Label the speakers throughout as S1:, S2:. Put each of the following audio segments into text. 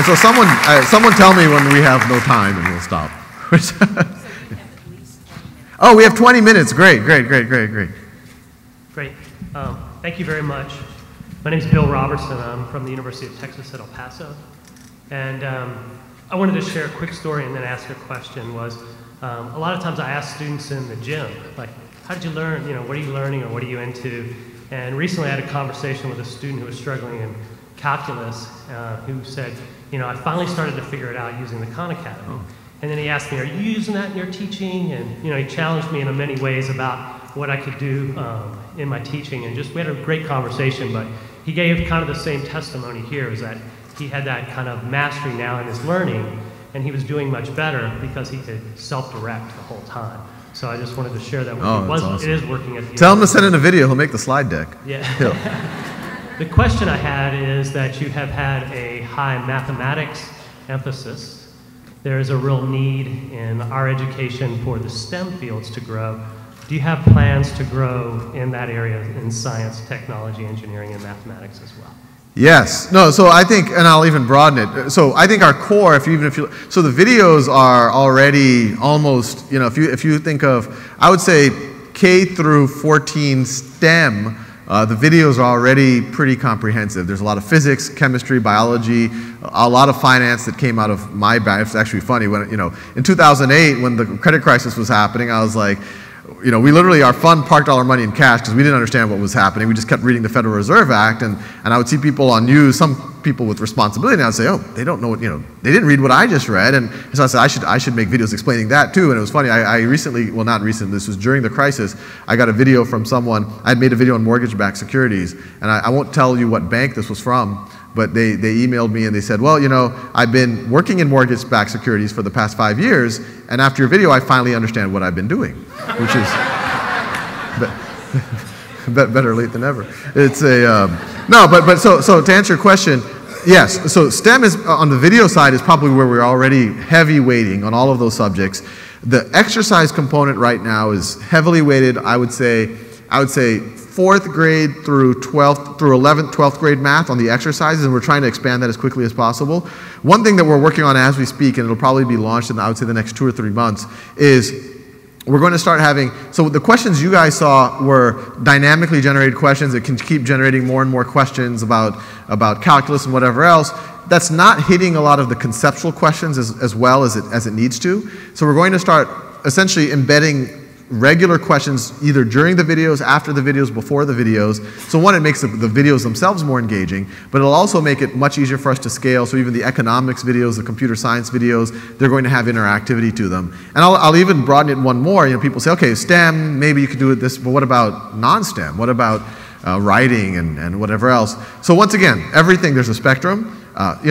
S1: And so someone tell me when we have no time and we'll stop. Oh, we have 20 minutes. Great.
S2: Great. Thank you very much. My name is Bill Robertson. I'm from the University of Texas at El Paso. And I wanted to share a quick story and then ask a question. A lot of times I ask students in the gym, like, how did you learn? What are you learning or what are you into? And recently I had a conversation with a student who was struggling in calculus who said, I finally started to figure it out using the Khan Academy. Oh. And then he asked me, are you using that in your teaching? And he challenged me in many ways about what I could do in my teaching. And we had a great conversation, but he gave kind of the same testimony here, is that he had that kind of mastery now in his learning, and he was doing much better because he could self-direct the whole time. So I just wanted to share that with you.
S1: Awesome.
S2: It is working at the
S1: Tell him to send in a video. He'll make the slide deck.
S2: Yeah. The question I had is that you have had a high mathematics emphasis. There is a real need in our education for the STEM fields to grow. Do you have plans to grow in that area in science, technology, engineering, and mathematics as well?
S1: Yes. No, so I think, and I'll even broaden it. So I think our core, so the videos are already almost, if you think of, I would say K through 14 STEM, the videos are already pretty comprehensive. There's a lot of physics, chemistry, biology, a lot of finance that came out of my background. It's actually funny when, in 2008 when the credit crisis was happening, I was like, we literally, our fund parked all our money in cash because we didn't understand what was happening. We just kept reading the Federal Reserve Act, and I would see people on news, some people with responsibility, and I would say, oh, they don't know what, they didn't read what I just read. And so I said, I should make videos explaining that too. And it was funny, I recently, well, not recently, this was during the crisis, I got a video from someone. I had made a video on mortgage-backed securities, and I won't tell you what bank this was from, but they emailed me and they said, well, I've been working in mortgage-backed securities for the past 5 years, and after your video, I finally understand what I've been doing, which is better late than never. It's a, no, but so to answer your question, yes, so STEM is, on the video side, is probably where we're already heavy weighting on all of those subjects. The exercise component right now is heavily weighted, I would say 4th grade through 11th, 12th grade math on the exercises, and we're trying to expand that as quickly as possible. One thing that we're working on as we speak, and it'll probably be launched in, I would say, the next 2 or 3 months, is we're going to start having, so the questions you guys saw were dynamically generated questions that can keep generating more and more questions about calculus and whatever else. That's not hitting a lot of the conceptual questions as well as it needs to. So we're going to start essentially embedding regular questions either during the videos, after the videos, before the videos. So one, it makes the videos themselves more engaging, but it'll also make it much easier for us to scale. So even the economics videos, the computer science videos, they're going to have interactivity to them. And I'll even broaden it one more. People say, okay, STEM, maybe you could do it this, but what about non-STEM? What about writing and whatever else? So once again, everything, there's a spectrum.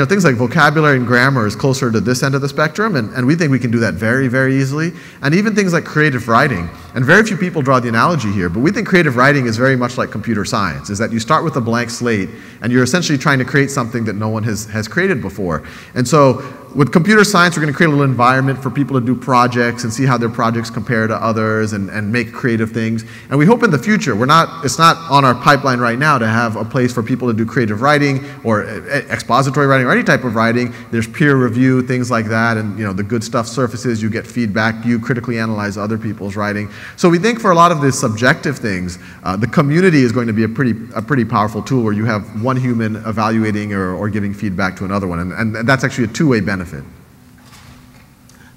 S1: Things like vocabulary and grammar is closer to this end of the spectrum, and we think we can do that very, very easily. And even things like creative writing, and very few people draw the analogy here, but we think creative writing is very much like computer science, is that you start with a blank slate, and you're essentially trying to create something that no one has created before. And so with computer science, we're going to create a little environment for people to do projects and see how their projects compare to others and make creative things. And we hope in the future, it's not on our pipeline right now to have a place for people to do creative writing or expository writing or any type of writing. There's peer review, things like that, and the good stuff surfaces, you get feedback, you critically analyze other people's writing. So we think for a lot of the subjective things, the community is going to be a pretty powerful tool where you have one human evaluating or giving feedback to another one, and that's actually a two-way benefit.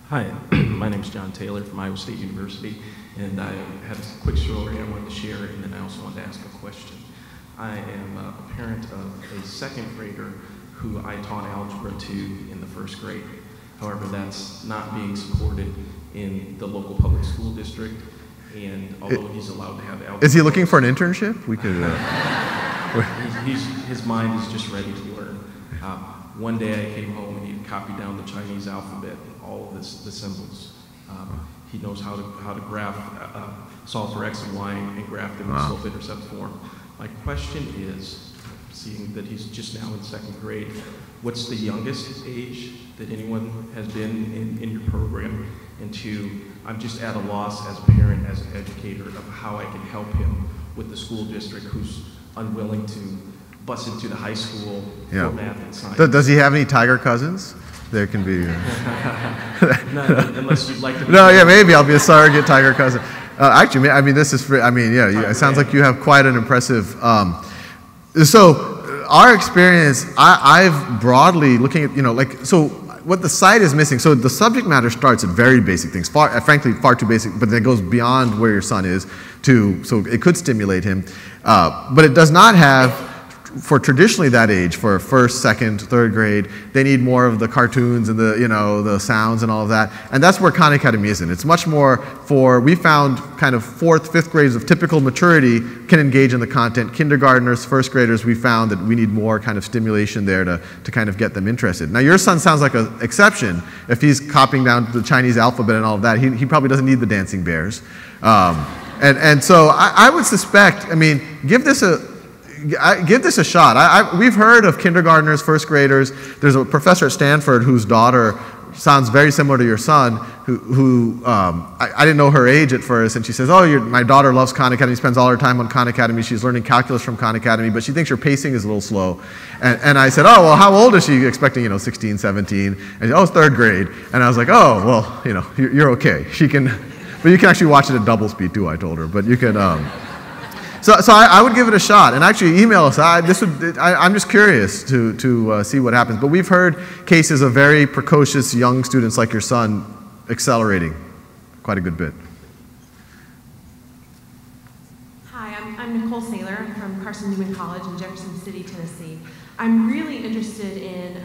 S3: Hi, my name is John Taylor from Iowa State University, and I have a quick story I wanted to share, and then I also wanted to ask a question. I am a parent of a 2nd grader who I taught algebra to in the 1st grade. However, that's not being supported in the local public school district, and although he's allowed to have algebra...
S1: Is he looking for an internship? We could...
S3: his mind is just ready to learn. One day I came home and he had copied down the Chinese alphabet, all of the symbols. He knows how to graph, solve for x and y and graph them in slope-intercept form. My question is, seeing that he's just now in 2nd grade, what's the youngest age that anyone has been in your program? And 2, I'm just at a loss as a parent, as an educator, of how I can help him with the school district who's unwilling to bust into the high school
S1: Yeah.
S3: for math and science.
S1: Does he have any tiger cousins? There can be.
S3: No, unless you'd like to.
S1: No, yeah, maybe I'll be a surrogate tiger cousin. Actually, I mean, this is. I mean, yeah, it sounds like you have quite an impressive. So, our experience, I've broadly looking at, like, so what the site is missing. So the subject matter starts at very basic things, frankly, far too basic, but then it goes beyond where your son is so it could stimulate him, but it does not have. For traditionally that age, for first, second, third grade, they need more of the cartoons and the sounds and all of that. And that's where Khan Academy isn't. It's much more we found kind of fourth, fifth grades of typical maturity can engage in the content. Kindergartners, first graders, we found that we need more kind of stimulation there to kind of get them interested. Now your son sounds like an exception. If he's copying down the Chinese alphabet and all of that, he probably doesn't need the dancing bears. And so I would suspect, I mean, give this a shot. We've heard of kindergartners, first graders. There's a professor at Stanford whose daughter sounds very similar to your son, who I didn't know her age at first, and she says, oh, my daughter loves Khan Academy, spends all her time on Khan Academy, she's learning calculus from Khan Academy, but she thinks your pacing is a little slow. And I said, oh, well, how old is she? Expecting, 16, 17. And it's third grade. And I was like, oh, well, you're okay. But you can actually watch it at double speed too, I told her. But you can... So I would give it a shot, and actually email us. I'm just curious to see what happens. But we've heard cases of very precocious young students like your son accelerating quite a good bit.
S4: Hi, I'm Nicole Saylor. I'm from Carson Newman College in Jefferson City, Tennessee. I'm really interested in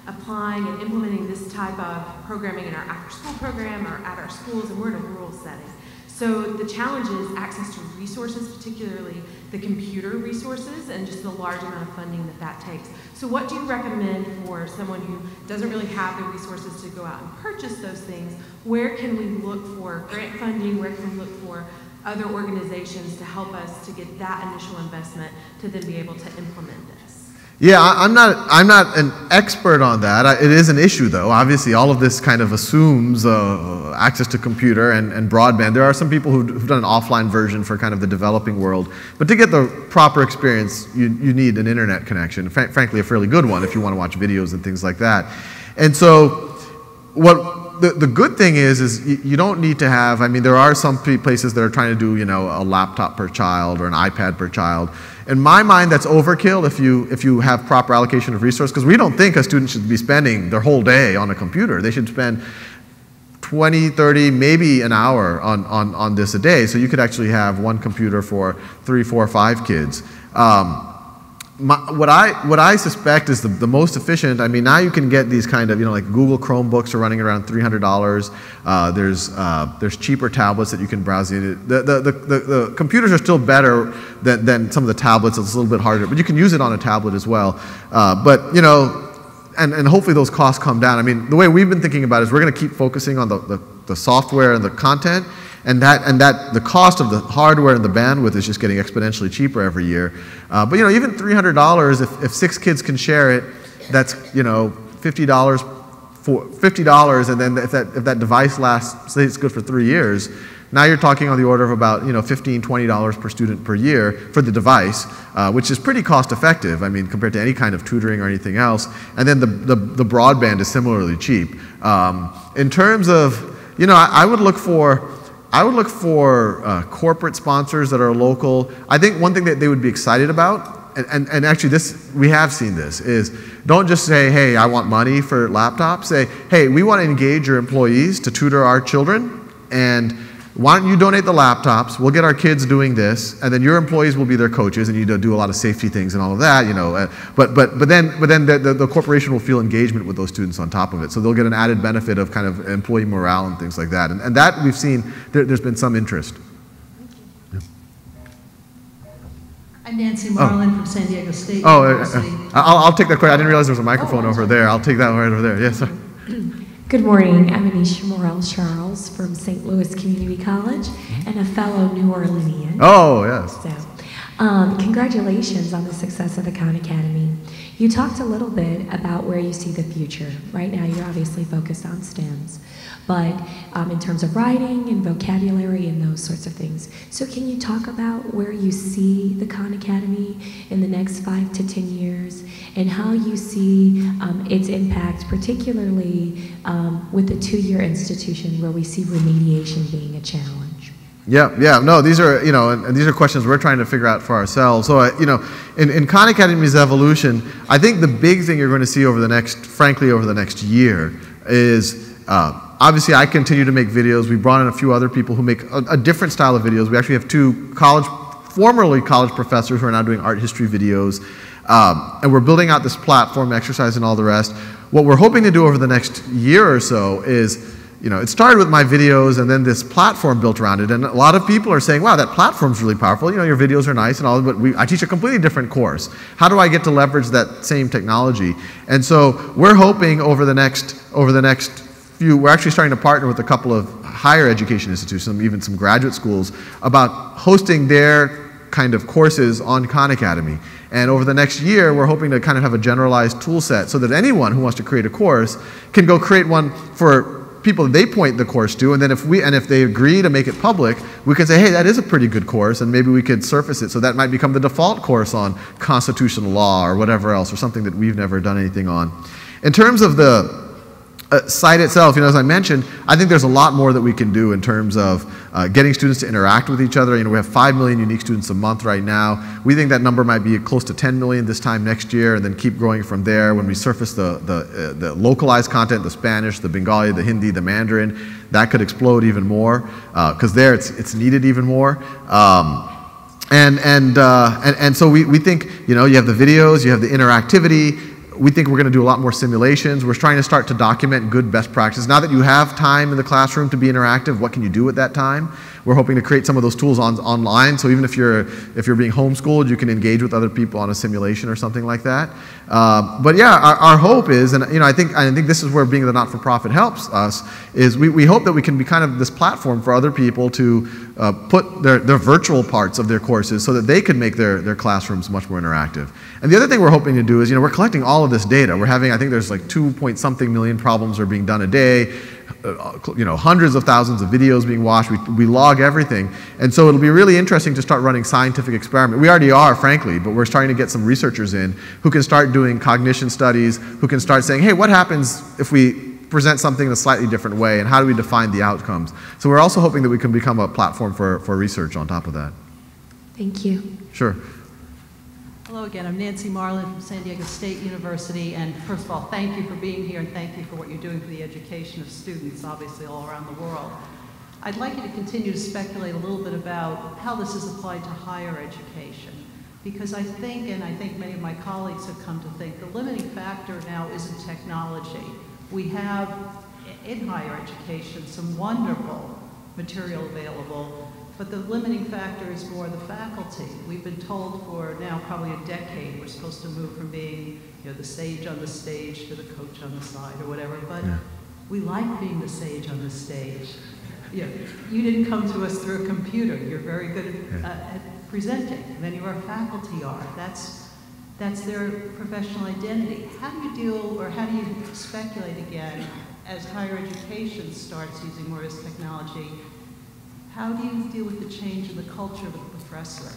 S4: applying and implementing this type of programming in our after-school program or at our schools, and we're in a rural setting. So the challenge is access to resources, particularly the computer resources, and just the large amount of funding that takes. So what do you recommend for someone who doesn't really have the resources to go out and purchase those things? Where can we look for grant funding? Where can we look for other organizations to help us to get that initial investment to then be able to implement this?
S1: Yeah, I'm not an expert on that. It is an issue, though. Obviously, all of this kind of assumes access to computer and broadband. There are some people who've done an offline version for kind of the developing world. But to get the proper experience, you need an internet connection. Frankly, a fairly good one if you want to watch videos and things like that. And so, the good thing is you don't need to have, I mean, there are some places that are trying to do, a laptop per child or an iPad per child. In my mind, that's overkill if you have proper allocation of resources, because we don't think a student should be spending their whole day on a computer. They should spend 20, 30, maybe an hour on this a day. So you could actually have one computer for 3, 4, 5 kids. What I suspect is the most efficient. I mean, now you can get these kind of, like Google Chromebooks are running around $300. There's cheaper tablets that you can browse in. The computers are still better than some of the tablets. It's a little bit harder, but you can use it on a tablet as well. And hopefully those costs come down. I mean, the way we've been thinking about it is we're going to keep focusing on the software and the content. And that the cost of the hardware and the bandwidth is just getting exponentially cheaper every year. But even $300, if 6 kids can share it, that's $50 for $50. And then if that device lasts, say it's good for 3 years, now you're talking on the order of about $15, $20 per student per year for the device, which is pretty cost effective. I mean, compared to any kind of tutoring or anything else. And then the broadband is similarly cheap. In terms of I would look for corporate sponsors that are local. I think one thing that they would be excited about, and actually we have seen this, is don't just say, hey, I want money for laptops. Say, hey, we want to engage your employees to tutor our children, and why don't you donate the laptops? We'll get our kids doing this, and then your employees will be their coaches, and you do a lot of safety things and all of that, But then the corporation will feel engagement with those students on top of it, so they'll get an added benefit of kind of employee morale and things like that. And that we've seen there's been some interest. Yeah.
S5: I'm Nancy Marlin from San Diego State
S1: University. I'll take that question. I didn't realize there was a microphone over there. I'll take that right over there. Yes, sir.
S6: Good morning. I'm Anisha Morel-Charles from St. Louis Community College and a fellow New Orleanian.
S1: Oh, yes.
S6: So, congratulations on the success of the Khan Academy. You talked a little bit about where you see the future. Right now, you're obviously focused on STEMs, but in terms of writing and vocabulary and those sorts of things. So can you talk about where you see the Khan Academy in the next 5 to 10 years and how you see its impact, particularly with the 2-year institution where we see remediation being a challenge?
S1: Yeah, no, these are, and these are questions we're trying to figure out for ourselves. So, in Khan Academy's evolution, I think the big thing you're going to see over the next year is, obviously I continue to make videos. We brought in a few other people who make a different style of videos. We actually have 2 formerly college professors who are now doing art history videos. And we're building out this platform, exercise and all the rest. What we're hoping to do over the next year or so is, it started with my videos and then this platform built around it. And a lot of people are saying, wow, that platform's really powerful. Your videos are nice and all, but I teach a completely different course. How do I get to leverage that same technology? And so we're hoping over the next few, we're actually starting to partner with a couple of higher education institutions, even some graduate schools, about hosting their kind of courses on Khan Academy. And over the next year, we're hoping to kind of have a generalized tool set so that anyone who wants to create a course can go create one for people that they point the course to, and then if they agree to make it public, we can say, hey, that is a pretty good course, and maybe we could surface it, so that might become the default course on constitutional law or whatever else, or something that we've never done anything on. In terms of the site itself, as I mentioned, I think there's a lot more that we can do in terms of getting students to interact with each other. We have 5 million unique students a month right now. We think that number might be close to 10 million this time next year, and then keep growing from there when we surface the localized content, the Spanish, the Bengali, the Hindi, the Mandarin. That could explode even more, because there it's needed even more. And so we think, you have the videos, you have the interactivity. We think we're going to do a lot more simulations. We're trying to start to document good best practices. Now that you have time in the classroom to be interactive, what can you do at that time? We're hoping to create some of those tools online, so even if you're being homeschooled, you can engage with other people on a simulation or something like that. But yeah, our hope is, and I think this is where being the not-for-profit helps us, is we hope that we can be kind of this platform for other people to put their virtual parts of their courses so that they can make their classrooms much more interactive. And the other thing we're hoping to do is, we're collecting all of this data. We're having, I think there's like 2-point-something million problems are being done a day. Hundreds of thousands of videos being watched. We log everything. And so it'll be really interesting to start running scientific experiments. We already are, frankly, but we're starting to get some researchers in who can start doing cognition studies, who can start saying, hey, what happens if we present something in a slightly different way, and how do we define the outcomes? So we're also hoping that we can become a platform for research on top of that.
S6: Thank you.
S1: Sure.
S5: Hello again, I'm Nancy Marlin from San Diego State University, and first of all, thank you for being here and thank you for what you're doing for the education of students, obviously all around the world. I'd like you to continue to speculate a little bit about how this is applied to higher education, because I think, and I think many of my colleagues have come to think, the limiting factor now isn't technology. We have, in higher education, some wonderful material available, but the limiting factor is more the faculty. We've been told for now probably a decade we're supposed to move from being the sage on the stage to the coach on the side or whatever, but we like being the sage on the stage. You didn't come to us through a computer. You're very good at presenting. Many of our faculty are. That's their professional identity. How do you deal, or how do you speculate again, as higher education starts using more of this technology? How do you deal with the change in the culture of the professor?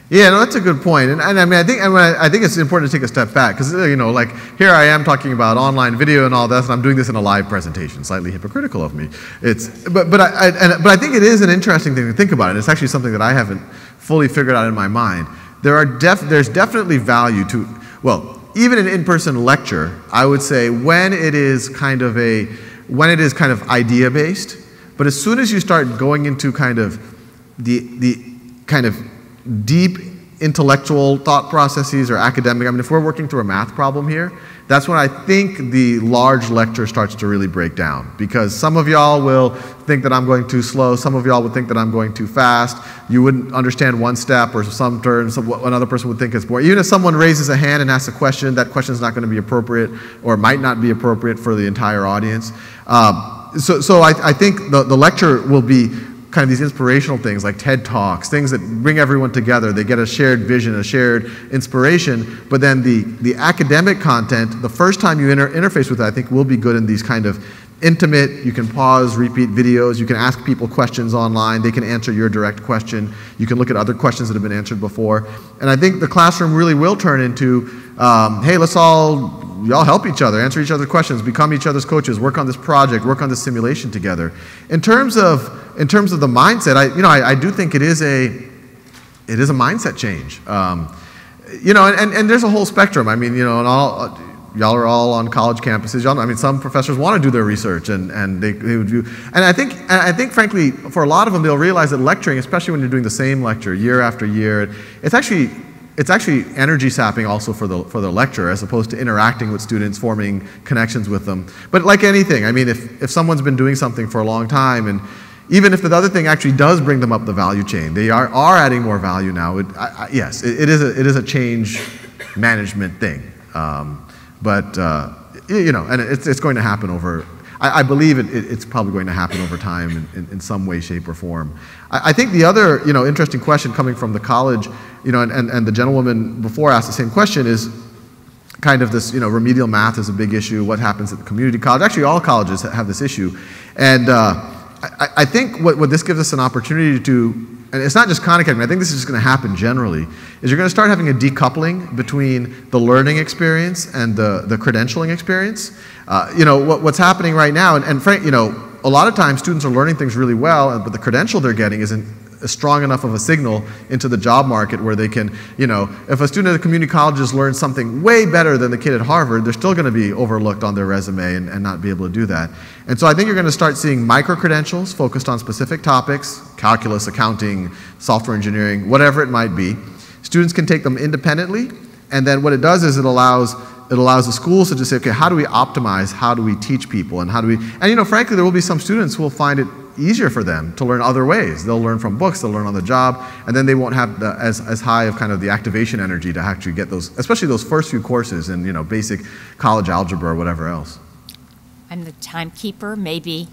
S1: Yeah, no, that's a good point. And I mean, I think it's important to take a step back, because like here I am talking about online video and all that, and I'm doing this in a live presentation. Slightly hypocritical of me. But I think it is an interesting thing to think about, and it's actually something that I haven't fully figured out in my mind. There's definitely value to, well, even an in-person lecture, I would say, when it is kind of idea-based. But as soon as you start going into kind of the kind of deep intellectual thought processes or academic, I mean, if we're working through a math problem here, that's when I think the large lecture starts to really break down. Because some of y'all will think that I'm going too slow, some of y'all would think that I'm going too fast, you wouldn't understand one step or some terms, another person would think it's boring. Even if someone raises a hand and asks a question, that question is not going to be appropriate or might not be appropriate for the entire audience. So I think the lecture will be kind of these inspirational things like TED Talks, things that bring everyone together. They get a shared vision, a shared inspiration, but then the academic content, the first time you interface with it, I think will be good in these kind of intimate, you can pause, repeat videos, you can ask people questions online, they can answer your direct question, you can look at other questions that have been answered before. And I think the classroom really will turn into, hey, let's all help each other, answer each other's questions, become each other's coaches, work on this project, work on this simulation together. In terms of the mindset, I do think it is a mindset change. And there's a whole spectrum. I mean, y'all are all on college campuses. Y'all know, I mean, some professors want to do their research, and they would view. And I think, frankly, for a lot of them, they'll realize that lecturing, especially when you're doing the same lecture year after year, it's actually energy sapping also for the lecturer, as opposed to interacting with students, forming connections with them. But like anything, I mean, if someone's been doing something for a long time, and even if the other thing actually does bring them up the value chain, they are adding more value now. Yes, it is a change management thing. And it's going to happen over, I believe it's probably going to happen over time in some way, shape, or form. I think the other, interesting question coming from the college, and the gentlewoman before asked the same question is kind of this, remedial math is a big issue. What happens at the community college? Actually, all colleges have this issue. And I think what this gives us an opportunity to, and it's not just Khan Academy, I think this is just going to happen generally, is you're going to start having a decoupling between the learning experience and the credentialing experience. What's happening right now, and Frank, a lot of times students are learning things really well, but the credential they're getting isn't strong enough of a signal into the job market where they can, if a student at a community college has learned something way better than the kid at Harvard, they're still going to be overlooked on their resume and not be able to do that. And so I think you're going to start seeing micro-credentials focused on specific topics, calculus, accounting, software engineering, whatever it might be. Students can take them independently, and then what it does is it allows the schools to just say, okay, how do we optimize, how do we teach people, and frankly, there will be some students who will find it easier for them to learn other ways. They'll learn from books, they'll learn on the job, and then they won't have as high of kind of the activation energy to actually get those, especially those first few courses in, basic college algebra or whatever else.
S7: I'm the timekeeper. Maybe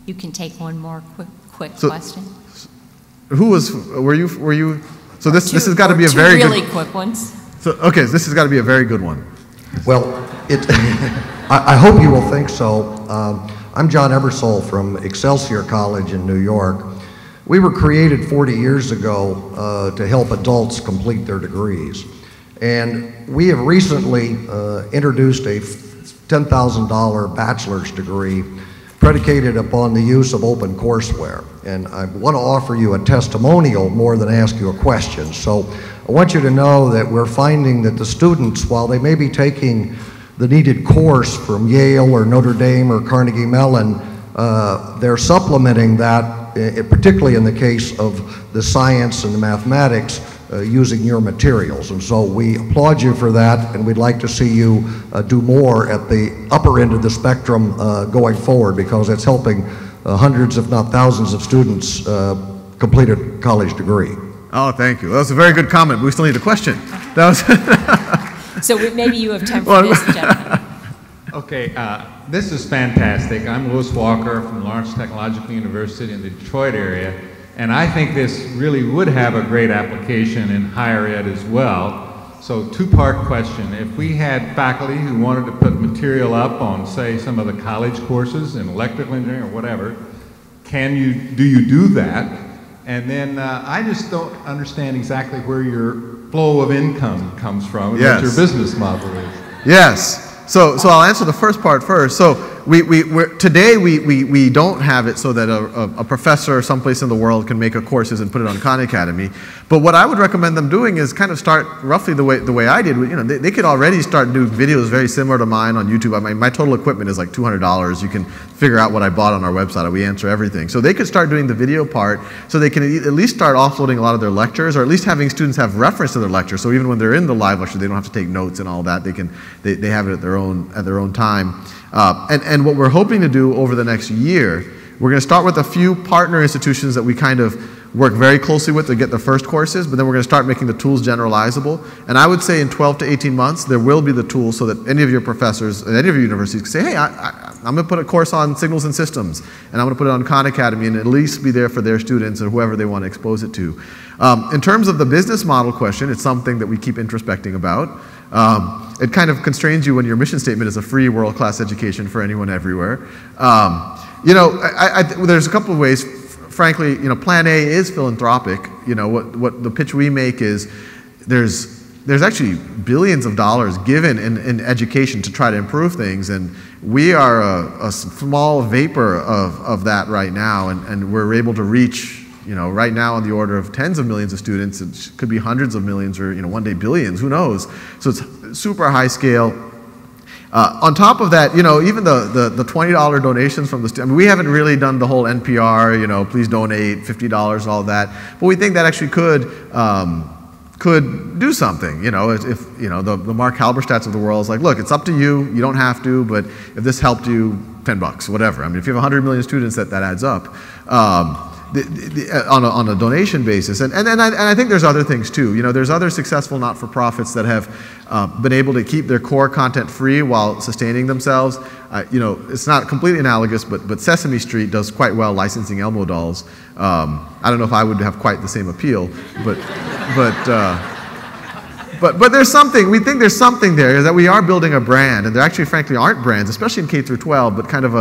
S7: you can take one more quick question.
S1: Were you? So this has got to be a very
S7: really
S1: good,
S7: quick ones.
S1: So okay, this has got to be a very good one.
S8: Well, I hope you will think so. I'm John Eversole from Excelsior College in New York. We were created 40 years ago to help adults complete their degrees. And we have recently introduced a $10,000 bachelor's degree predicated upon the use of open courseware. And I want to offer you a testimonial more than ask you a question. So I want you to know that we're finding that the students, while they may be taking the needed course from Yale or Notre Dame or Carnegie Mellon, they're supplementing that, particularly in the case of the science and the mathematics, using your materials. And so we applaud you for that, and we'd like to see you do more at the upper end of the spectrum going forward, because it's helping hundreds, if not thousands, of students complete a college degree.
S1: Oh, thank you. That was a very good comment, but we still need a question. That was
S7: So maybe you have time for this, gentlemen.
S9: Okay, this is fantastic. I'm Louis Walker from Lawrence Technological University in the Detroit area, and I think this really would have a great application in higher ed as well. So two-part question. If we had faculty who wanted to put material up on, say, some of the college courses in electrical engineering or whatever, do you do that? And then I just don't understand exactly where your flow of income comes from and what your business model is.
S1: Yes. So I'll answer the first part first. So today we don't have it so that a professor someplace in the world can make a courses and put it on Khan Academy. But what I would recommend them doing is kind of start roughly the way I did. They could already start doing videos very similar to mine on YouTube. I mean, my total equipment is like $200. You can figure out what I bought on our website. We answer everything. So they could start doing the video part, so they can at least start offloading a lot of their lectures, or at least having students have reference to their lecture. So even when they're in the live lecture, they don't have to take notes and all that. They have it at their own time. And what we're hoping to do over the next year, we're going to start with a few partner institutions that we kind of work very closely with to get the first courses, but then we're going to start making the tools generalizable. And I would say in 12 to 18 months, there will be the tools so that any of your professors and any of your universities can say, hey, I'm going to put a course on signals and systems, and I'm going to put it on Khan Academy and at least be there for their students or whoever they want to expose it to. In terms of the business model question, it's something that we keep introspecting about. It kind of constrains you when your mission statement is a free world-class education for anyone everywhere. You know, there's a couple of ways. Frankly, you know, Plan A is philanthropic. You know, what the pitch we make is there's actually billions of dollars given in education to try to improve things, and we are a small vapor of that right now, and we're able to reach, you know, right now on the order of tens of millions of students. It could be hundreds of millions or, you know, one day billions, who knows. So it's super high scale. On top of that, you know, even the $20 donations from the students, I mean, we haven't really done the whole NPR, you know, please donate $50 and all that, but we think that actually could do something. You know, if you know, the Mark Halberstadts of the world is like, look, it's up to you, you don't have to, but if this helped you, $10, whatever. I mean, if you have 100 million students, that adds up. On a donation basis, and I think there's other things too. You know, there's other successful not-for-profits that have been able to keep their core content free while sustaining themselves. You know, it's not completely analogous, but Sesame Street does quite well licensing Elmo dolls. I don't know if I would have quite the same appeal, but there's something, we think there's something there, is that we are building a brand, and there actually frankly aren't brands, especially in K through 12, but kind of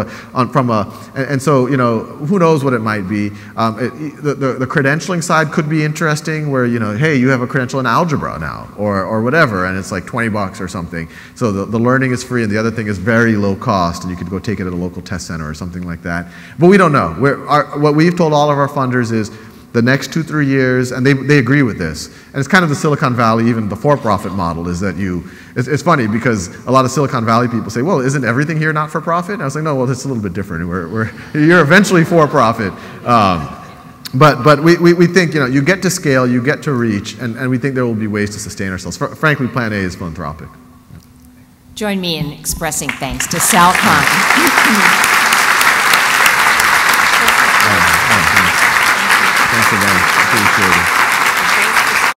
S1: and so, you know, who knows what it might be. The credentialing side could be interesting, where, you know, hey, you have a credential in algebra now, or whatever, and it's like $20 or something. So the learning is free, and the other thing is very low cost, and you could go take it at a local test center or something like that. But we don't know. What we've told all of our funders is, the next 2-3 years, and they agree with this, and it's kind of the Silicon Valley, even the for-profit model, is that it's funny because a lot of Silicon Valley people say, well, isn't everything here not-for-profit? And I was like, no, well, it's a little bit different. You're eventually for-profit. But we think, you know, you get to scale, you get to reach, and we think there will be ways to sustain ourselves. Frankly, Plan A is philanthropic.
S7: Join me in expressing thanks to Sal Khan.